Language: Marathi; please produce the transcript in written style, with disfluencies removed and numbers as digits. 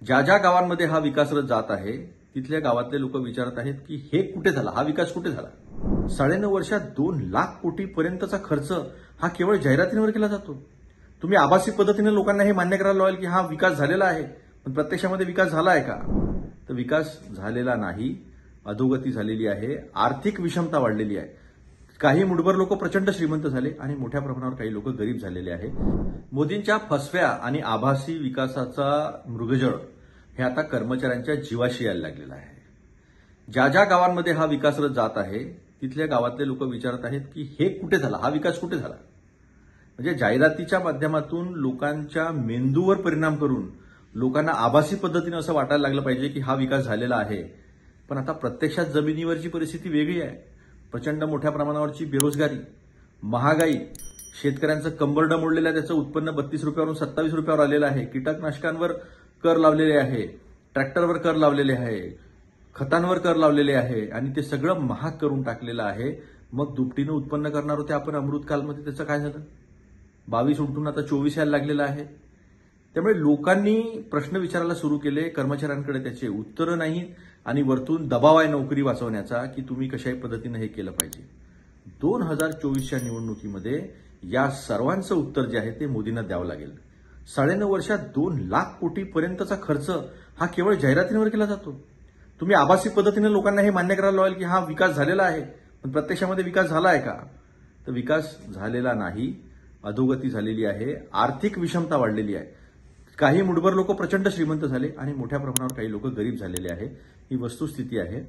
ज्या ज्या गावांमध्ये हा विकास रथ जात आहे तिथल्या गावातले लोक विचारत आहेत की हे कुठे झाला, हा विकास कुठे झाला. 9.5 वर्षात 2 लाख कोटी पर्यंतचा खर्च हा केवळ जाहिरातींवर केला जातो. तुम्ही आभासी पद्धतीने लोकांना हे मान्य करायला लावाल की हा विकास झालेला आहे, पण प्रत्यक्षामध्ये विकास झाला आहे का? तर विकास झालेला नाही, अधोगती झालेली आहे, आर्थिक विषमता वाढलेली आहे. काही मुठभर लोक प्रचंड श्रीमंत झाले आणि मोठ्या प्रमाणावर काही लोक गरीब झालेले आहे. मोदींच्या फसव्या आणि आभासी विकासाचा मृगजळ हे आता कर्मचाऱ्यांच्या जीवाशी यायला लागलेलं आहे. ज्या ज्या गावांमध्ये हा विकास रथ जात आहे तिथल्या गावातले लोक विचारत आहेत की हे कुठे झाला, हा विकास कुठे झाला. म्हणजे जाहिरातीच्या माध्यमातून लोकांच्या मेंदूवर परिणाम करून लोकांना आभासी पद्धतीने असं वाटायला लागलं पाहिजे की हा विकास झालेला आहे, पण आता प्रत्यक्षात जमिनीवरची परिस्थिती वेगळी आहे. प्रचंड मोठ्या प्रमाणावरची बेरोजगारी, महागाई, शेतकऱ्यांचं कंबरडं मोडलेलं आहे, त्याचं उत्पन्न 32 रुपयावरून 27 रुपयावर आलेलं आहे. कीटकनाशकांवर कर लावलेले आहे, ट्रॅक्टरवर कर लावलेले आहे, खतांवर कर लावलेले आहे आणि ते सगळं महाग करून टाकलेलं आहे. मग दुपटीनं उत्पन्न करणार होते आपण अमृतकालमध्ये, त्याचं काय झालं? 22 उलटून आता 24 यायला लागलेलं आहे. त्यामुळे लोकांनी प्रश्न विचारायला सुरू केले, कर्मचाऱ्यांकडे त्याचे उत्तरं नाहीत आणि वरतून दबाव आहे नोकरी वाचवण्याचा की तुम्ही कशाही पद्धतीनं हे केलं पाहिजे. 2024च्या निवडणुकीमध्ये या सर्वांचं उत्तर जे आहे ते मोदींना द्यावं लागेल. 9.5 वर्षात 2 लाख कोटी पर्यंतचा खर्च हा केवळ जाहिरातींवर केला जातो. तुम्ही आभासी पद्धतीने लोकांना हे मान्य करायला लावाल की हा विकास झालेला आहे, पण प्रत्यक्षामध्ये विकास झाला आहे का? तर विकास झालेला नाही, अधोगती झालेली आहे, आर्थिक विषमता वाढलेली आहे. काही मुठभर लोक प्रचंड श्रीमंत झाले आणि मोठ्या प्रमाणावर काही लोक गरीब झालेले आहे. ही वस्तुस्थिती आहे.